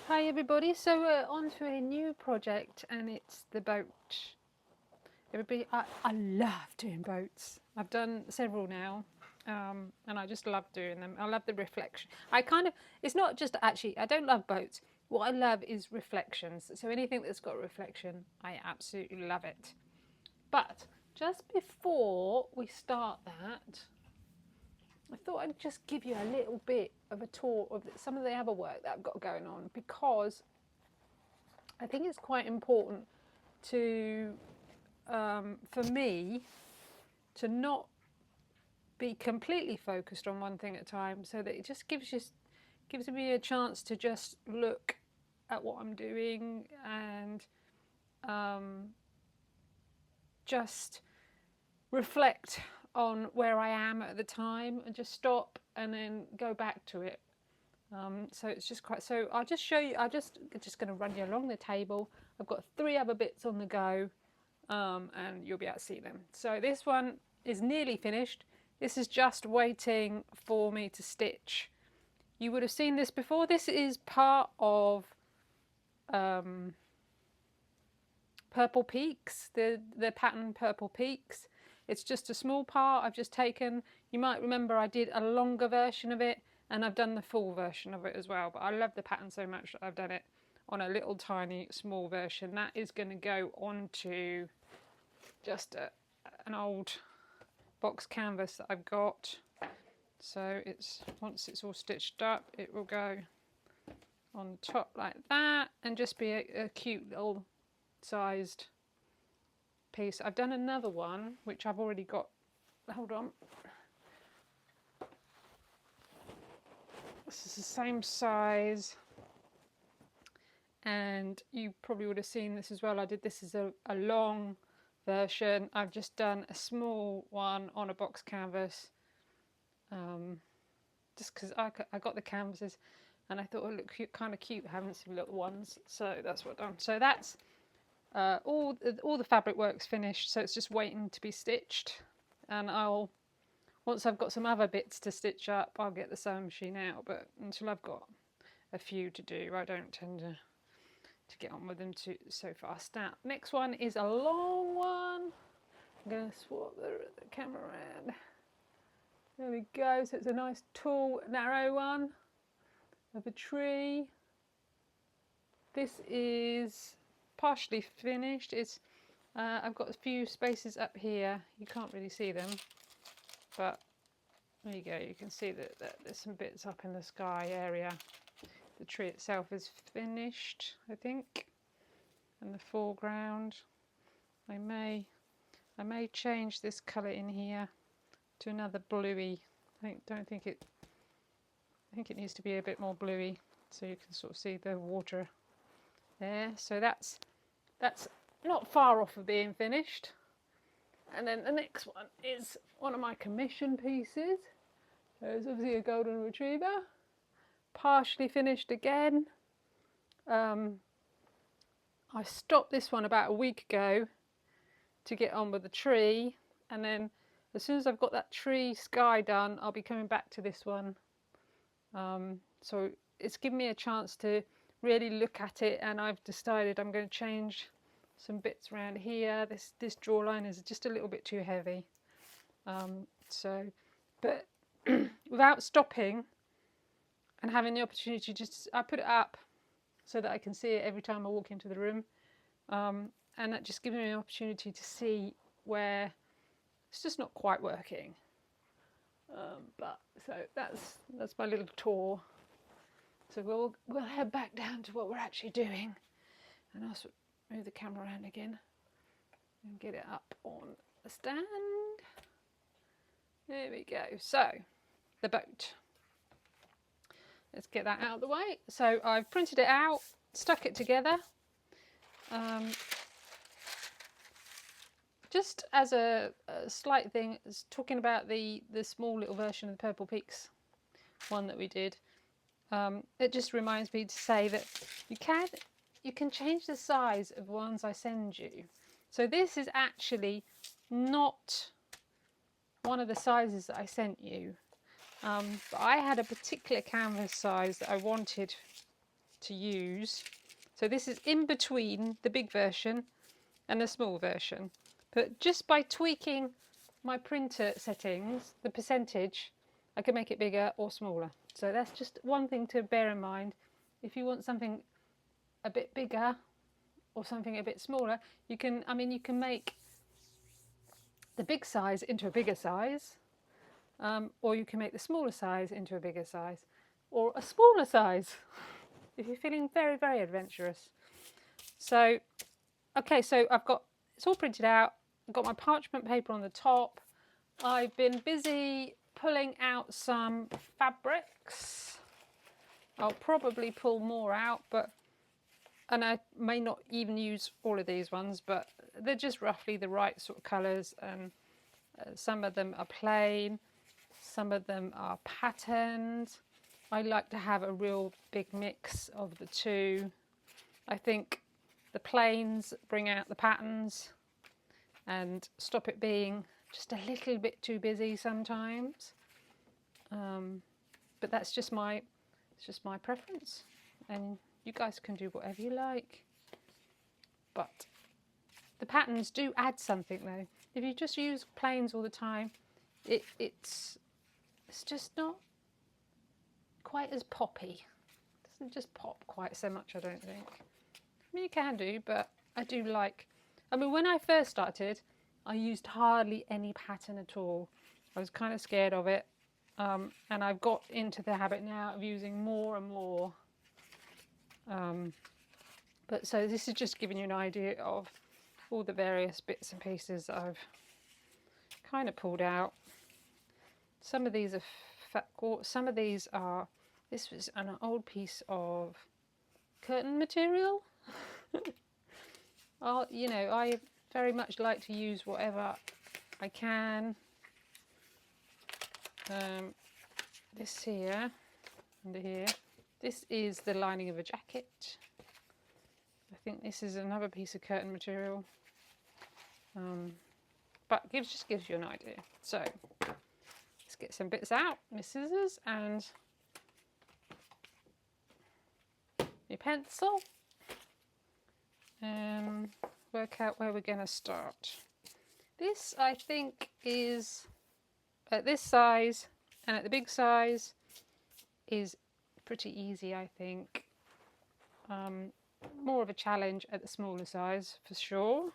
Hi everybody, so we're on to a new project and it's the boat. Everybody, I love doing boats. I've done several now and I just love doing them. I love the reflection. It's not just actually, I don't love boats. What I love is reflections. So anything that's got reflection, I absolutely love it. But just before we start that, I thought I'd just give you a little bit of a tour of some of the other work that I've got going on because I think it's quite important to, for me, to not be completely focused on one thing at a time, so that it just gives me a chance to just look at what I'm doing and just reflect on where I am at the time and just stop and then go back to it. So it's just quite. So I'll just show you. I'm just going to run you along the table. I've got 3 other bits on the go, and you'll be able to see them. So this one is nearly finished. This is just waiting for me to stitch. You would have seen this before. This is part of Purple Peaks, the pattern Purple Peaks. It's just a small part I've just taken. You might remember I did a longer version of it and I've done the full version of it as well, but I love the pattern so much that I've done it on a little tiny small version. That is going to go onto just an old box canvas that I've got. So it's once it's all stitched up, it will go on top like that and just be a cute little sized piece. I've done another one which I've already got. Hold on. This is the same size, and you probably would have seen this as well. I did this as a long version. I've just done a small one on a box canvas, just because I got the canvases and I thought it looked kind of cute having some little ones. So that's what I've done. So that's all the fabric work's finished. So it's just waiting to be stitched, and once I've got some other bits to stitch up, I'll get the sewing machine out, but until I've got a few to do, I don't tend to get on with them so fast. Now, next one is a long one. I'm going to swap the camera around. There we go. So it's a nice tall, narrow one of a tree. This is partially finished. I've got a few spaces up here. You can't really see them, but there you go, you can see that there's some bits up in the sky area. The tree itself is finished, I think, and the foreground. I may change this colour in here to another bluey. I think it needs to be a bit more bluey, so you can sort of see the water there. So that's not far off of being finished. And then the next one is one of my commission pieces. So it's obviously a golden retriever, partially finished again. I stopped this one about a week ago to get on with the tree, and then as soon as I've got that tree sky done, I'll be coming back to this one. So it's given me a chance to really look at it, and I've decided I'm going to change some bits around here. This drawline is just a little bit too heavy. But without stopping and having the opportunity, I put it up so that I can see it every time I walk into the room, and that just gives me an opportunity to see where it's just not quite working. But so that's my little tour. So we'll head back down to what we're actually doing, and I'll move the camera around again and get it up on the stand. There we go. So the boat. Let's get that out of the way. So I've printed it out, stuck it together. Just as a slight thing, talking about the small little version of the Purple Peaks one that we did, it just reminds me to say that you can change the size of ones I send you. So this is actually not one of the sizes that I sent you. But I had a particular canvas size that I wanted to use. So this is in between the big version and the small version. But just by tweaking my printer settings, the percentage, I can make it bigger or smaller. So that's just one thing to bear in mind. If you want something a bit bigger or something a bit smaller, you can, you can make the big size into a bigger size, or you can make the smaller size into a bigger size, or a smaller size if you're feeling very, very adventurous. So, okay, so it's all printed out. I've got my parchment paper on the top. I've been busy pulling out some fabrics. I'll probably pull more out, and I may not even use all of these ones, but they're just roughly the right sort of colours, and some of them are plain, some of them are patterned. I like to have a real big mix of the two. I think the plains bring out the patterns and stop it being just a little bit too busy sometimes. But that's just my preference, and you guys can do whatever you like. But the patterns do add something though. If you just use plains all the time, it's just not quite as poppy. It doesn't just pop quite so much, I don't think. You can do, but I do like, when I first started, I used hardly any pattern at all. I was kind of scared of it, and I've got into the habit now of using more and more. But so this is just giving you an idea of all the various bits and pieces that I've kind of pulled out. Some of these are some of these are, this was an old piece of curtain material. I very much like to use whatever I can. This here, under here, this is the lining of a jacket. I think this is another piece of curtain material. But it just gives you an idea. So let's get some bits out, my scissors and my pencil, and work out where we're going to start. This, I think, is at this size, and at the big size is pretty easy, I think. More of a challenge at the smaller size for sure.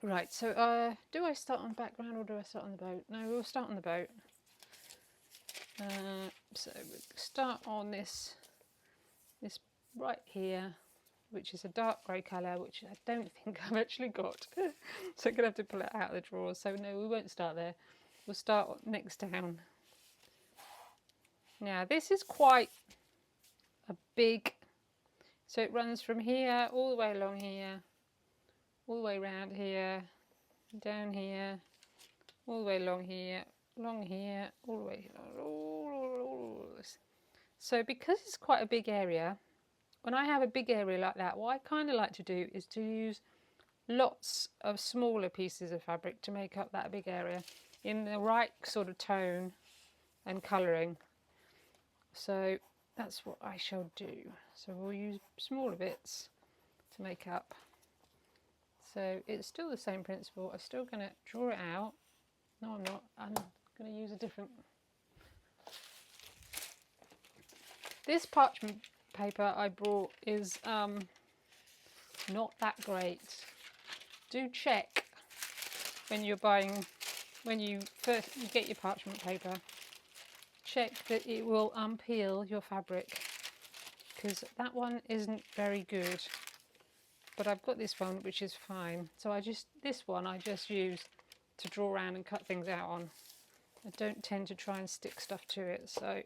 Right, so do I start on the background or do I start on the boat? No, we'll start on the boat. So we'll start on this right here, which is a dark grey colour, which I don't think I've actually got. So I'm going to have to pull it out of the drawers. So no, we won't start there. We'll start next down. Now this is quite a big, so it runs from here all the way along here, all the way around here, down here, all the way along here, all the way here. So because it's quite a big area, when I have a big area like that, what I kind of like to do is to use lots of smaller pieces of fabric to make up that big area in the right sort of tone and colouring. So that's what I shall do. So we'll use smaller bits to make up. So it's still the same principle. I'm still going to draw it out. No, I'm not. I'm going to use a different. This parchment paper I brought is not that great. Do check when you're buying, when you get your parchment paper, check that it will unpeel your fabric, because that one isn't very good. But I've got this one which is fine. So this one I just use to draw around and cut things out on. I don't tend to try and stick stuff to it, so,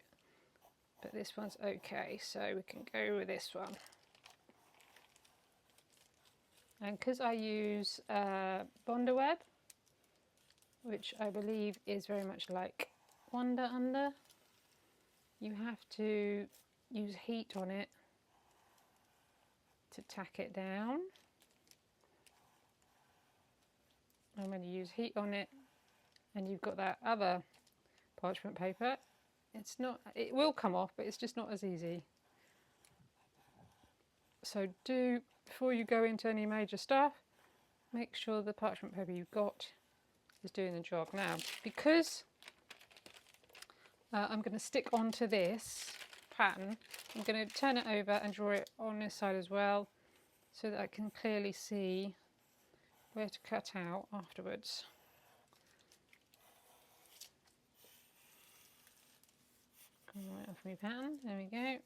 but this one's okay, so we can go with this one. And because I use Bondaweb, which I believe is very much like Wonder Under, you have to use heat on it to tack it down. I'm going to use heat on it, and you've got that other parchment paper it's not, it will come off, but it's just not as easy. So do, before you go into any major stuff, make sure the parchment paper you've got is doing the job. Now, because I'm going to stick onto this pattern, I'm going to turn it over and draw it on this side as well, so that I can clearly see where to cut out afterwards. Right off my pattern, there we go.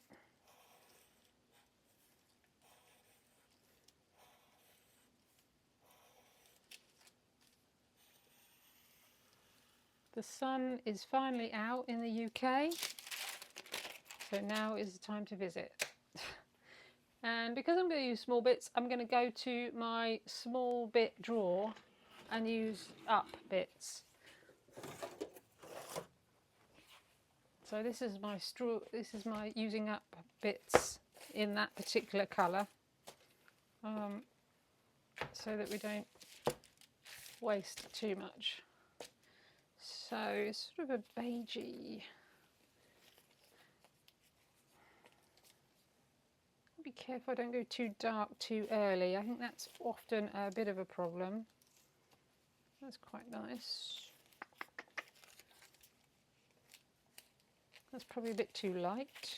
The sun is finally out in the UK, so now is the time to visit. And because I'm going to use small bits, I'm going to go to my small bit drawer and use up bits. So this is my straw. This is my using up bits in that particular colour, so that we don't waste too much. So it's sort of a beigey. Be careful I don't go too dark too early. I think that's often a bit of a problem. That's quite nice. That's probably a bit too light.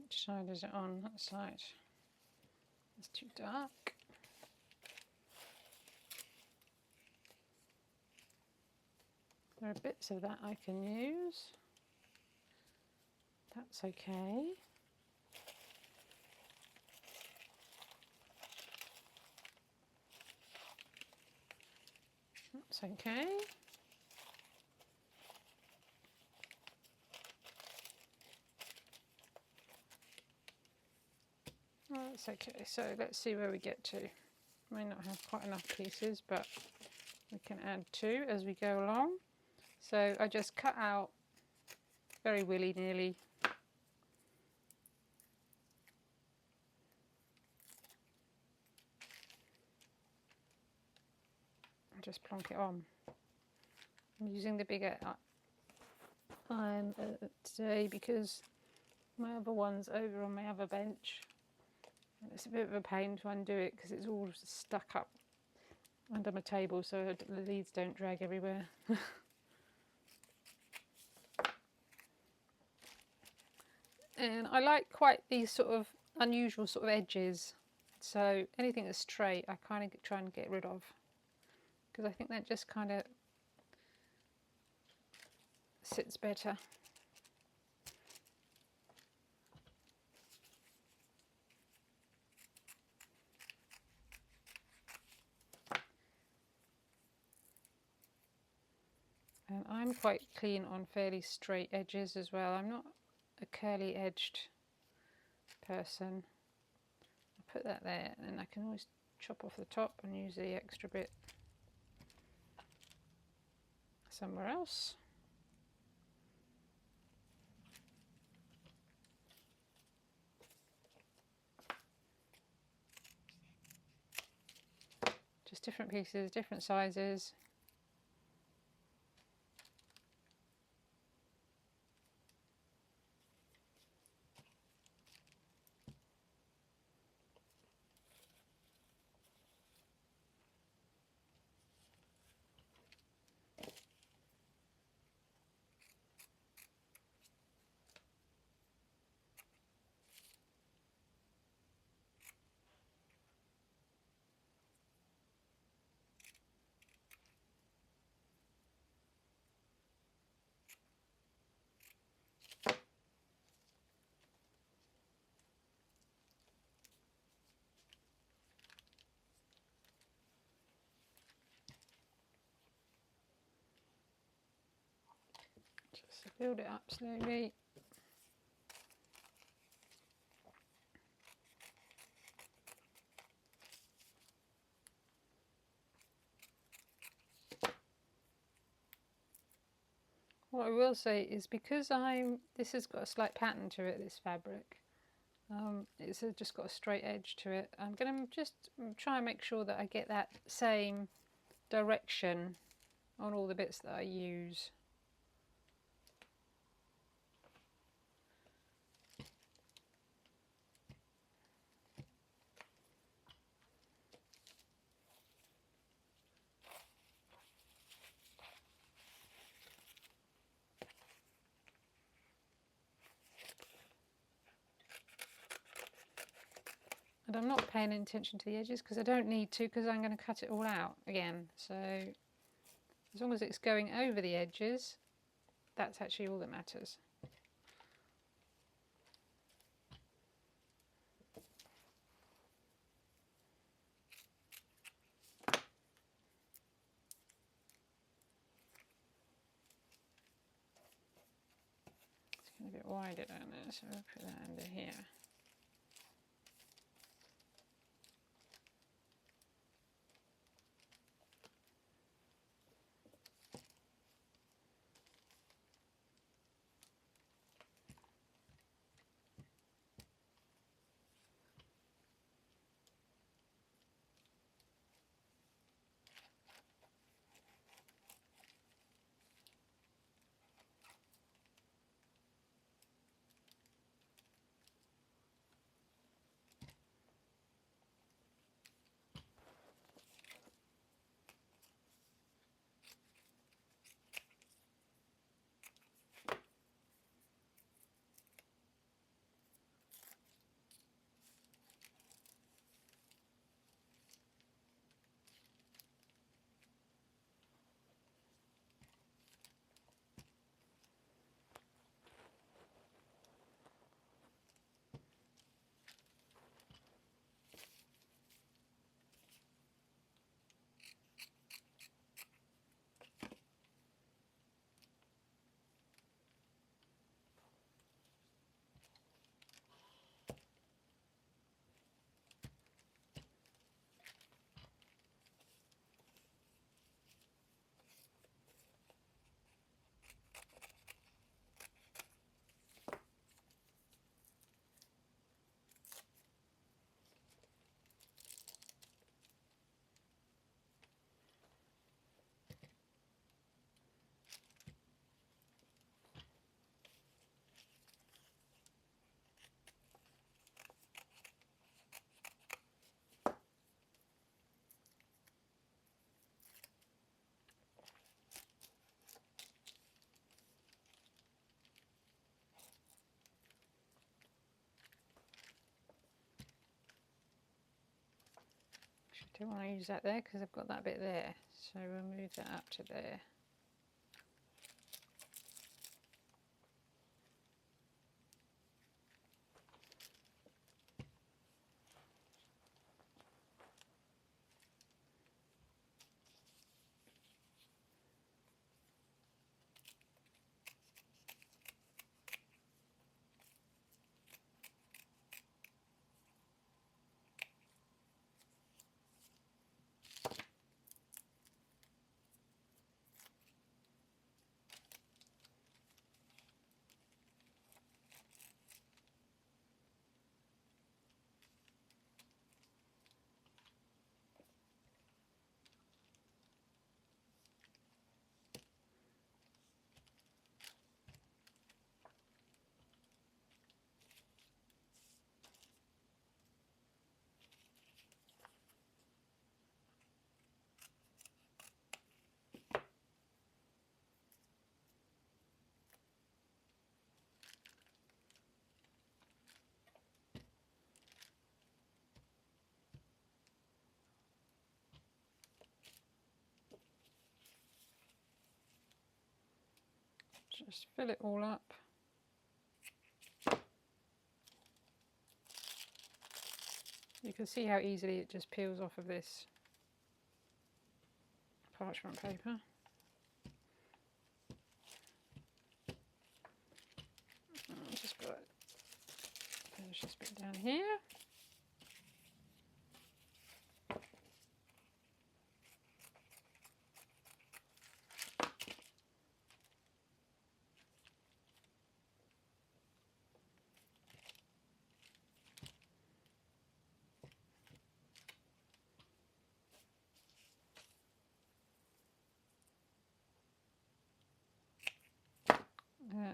Which side is it on? That side. It's too dark. There are bits of that I can use. That's okay. That's okay. Oh, that's okay. So let's see where we get to. May not have quite enough pieces, but we can add to as we go along. So I just cut out very willy-nilly. Just plonk it on. I'm using the bigger iron today because my other one's over on my other bench. And it's a bit of a pain to undo it because it's all stuck up under my table so the leads don't drag everywhere. And I like quite these sort of unusual sort of edges, so anything that's straight I kind of try and get rid of, because I think that just kind of sits better. And I'm quite keen on fairly straight edges as well. I'm not a curly edged person. I'll put that there and I can always chop off the top and use the extra bit somewhere else. Just different pieces, different sizes. Just build it up slowly. What I will say is because this has got a slight pattern to it, this fabric, it's just got a straight edge to it. I'm going to just try and make sure that I get that same direction on all the bits that I use. And I'm not paying attention to the edges because I don't need to, because I'm going to cut it all out again. So as long as it's going over the edges, that's actually all that matters. It's going a bit wider down there, so I'll put that under here. I don't want to use that there because I've got that bit there, so we'll move that up to there. Just fill it all up. You can see how easily it just peels off of this parchment paper. I've just got to finish this bit down here.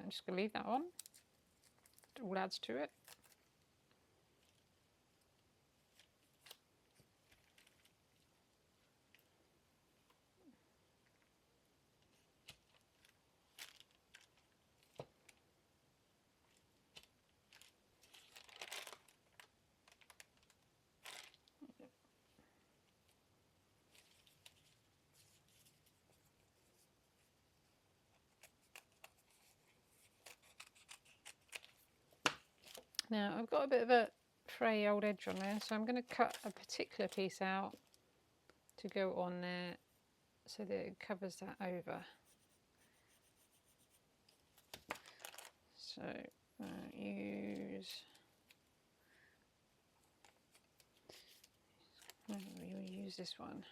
I'm just going to leave that on. It all adds to it. Now I've got a bit of a fray old edge on there, so I'm going to cut a particular piece out to go on there so that it covers that over. So we'll use this one.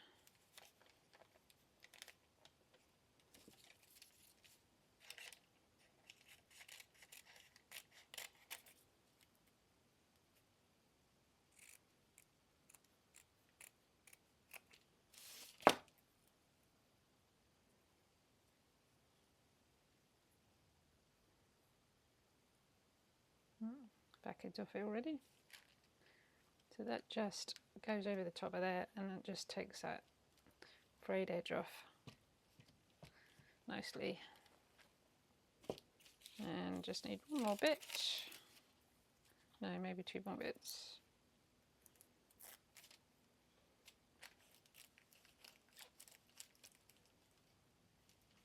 Back it's off it already. So that just goes over the top of there, and it just takes that frayed edge off nicely. And just need one more bit. No, maybe two more bits.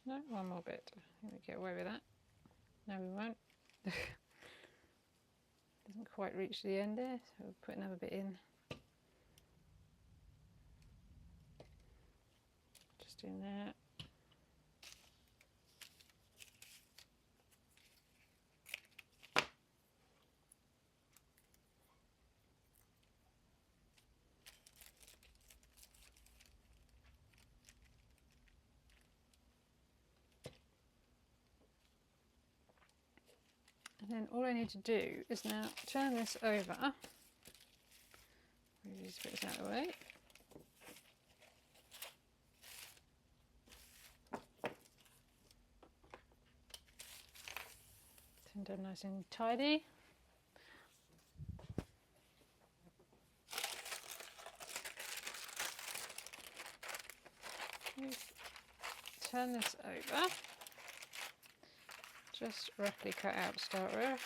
No, one more bit. I think we get away with that. No, we won't. Doesn't quite reach the end there, so we'll put another bit in. Just in there. And then all I need to do is now turn this over. Move these bits out of the way. Turn them nice and tidy. Turn this over. Just roughly cut out to start with.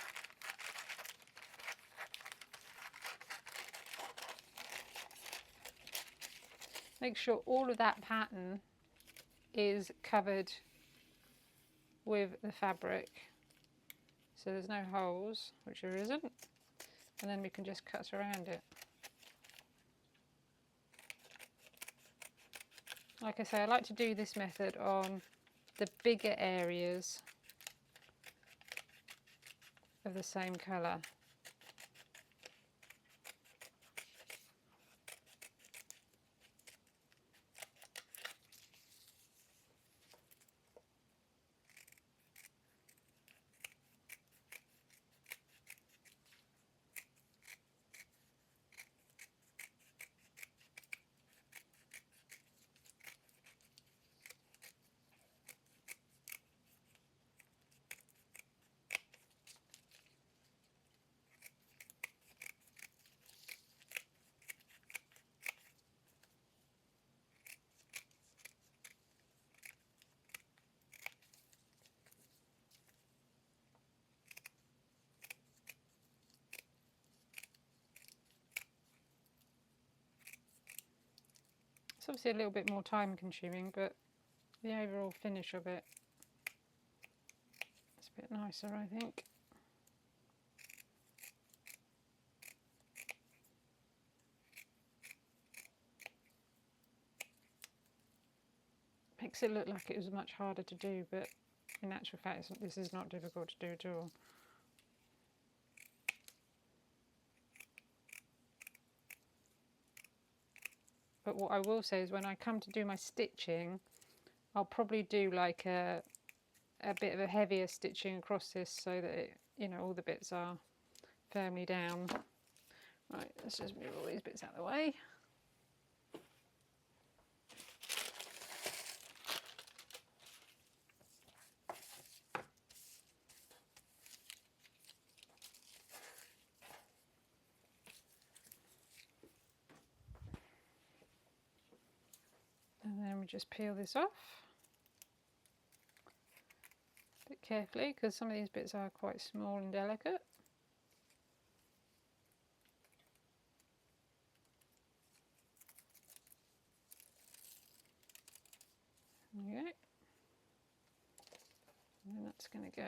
Make sure all of that pattern is covered with the fabric, so there's no holes, which there isn't, and then we can just cut around it. Like I say, I like to do this method on the bigger areas of the same colour. It's obviously a little bit more time consuming, but the overall finish of it is a bit nicer, I think. Makes it look like it was much harder to do, but in actual fact this is not difficult to do at all. But what I will say is when I come to do my stitching, I'll probably do like a bit of a heavier stitching across this so that it, you know, all the bits are firmly down. Right, let's just move all these bits out of the way. just peel this off a bit carefully because some of these bits are quite small and delicate. There we go. And then that's going to go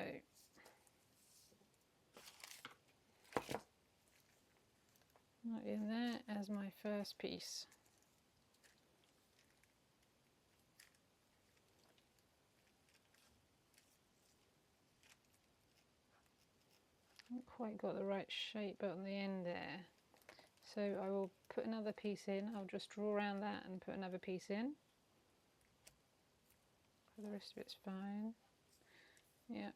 right in there as my first piece. Haven't quite got the right shape on the end there, so I will put another piece in. I'll just draw around that and put another piece in. The rest of it's fine. Yeah.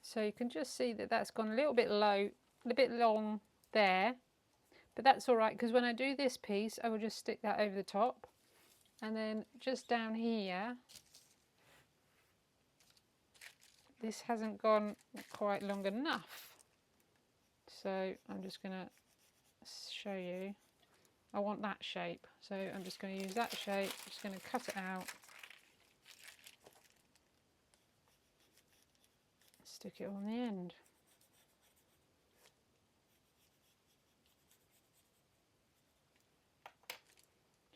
So you can just see that that's gone a little bit low, a bit long there, but that's all right because when I do this piece, I will just stick that over the top, and then just down here, this hasn't gone quite long enough. So I'm just going to show you. I want that shape, so I'm just going to use that shape. Just going to cut it out. Stick it on the end.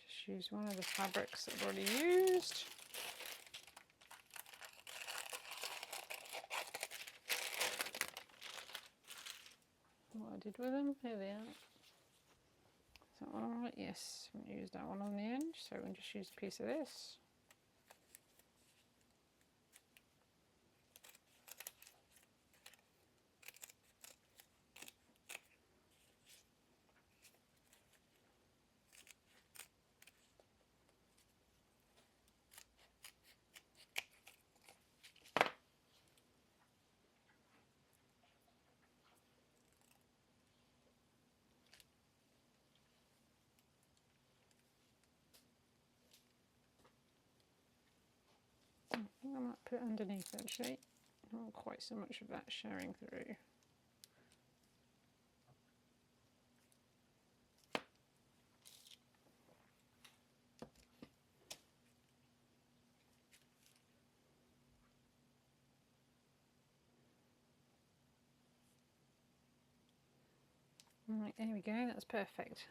Just use one of the fabrics that I've already used. What I did with them, here they are. Is that one alright? Yes, I haven't used that one on the end, so we'll just use a piece of this. I think I might put it underneath actually. Not quite so much of that showing through. Right, there we go, that's perfect.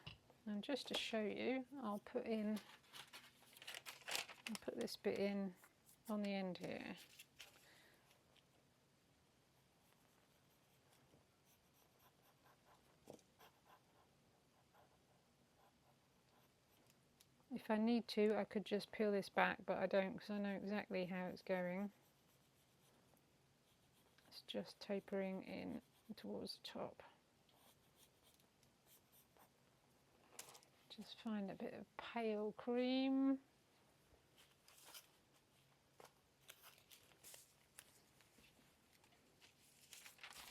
And just to show you, I'll put this bit in on the end here. If I need to, I could just peel this back, but I don't because I know exactly how it's going. It's just tapering in towards the top. Just find a bit of pale cream.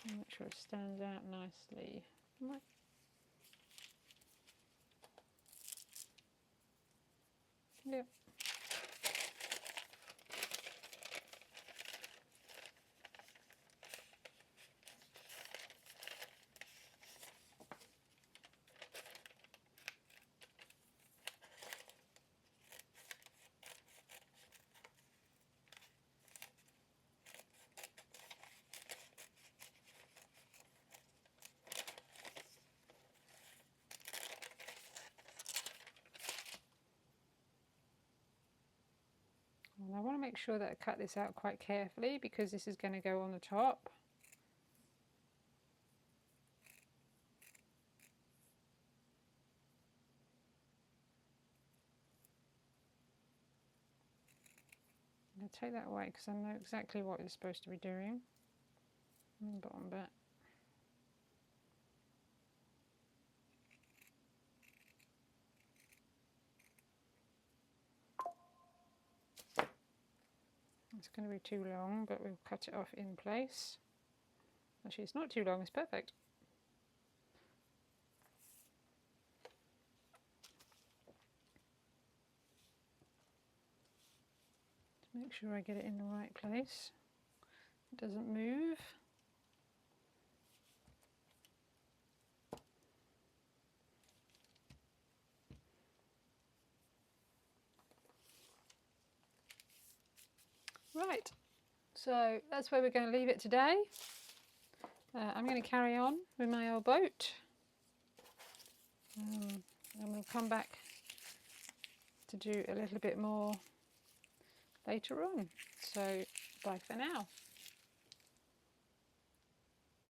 Make sure it stands out nicely. Yep. And I want to make sure that I cut this out quite carefully because this is going to go on the top. I'm going to take that away because I know exactly what it's supposed to be doing. And the bottom bit. It's going to be too long, but we'll cut it off in place. Actually, it's not too long, it's perfect. Make sure I get it in the right place. It doesn't move. Right, so that's where we're going to leave it today. I'm going to carry on with my old boat. And we'll come back to do a little bit more later on. So bye for now.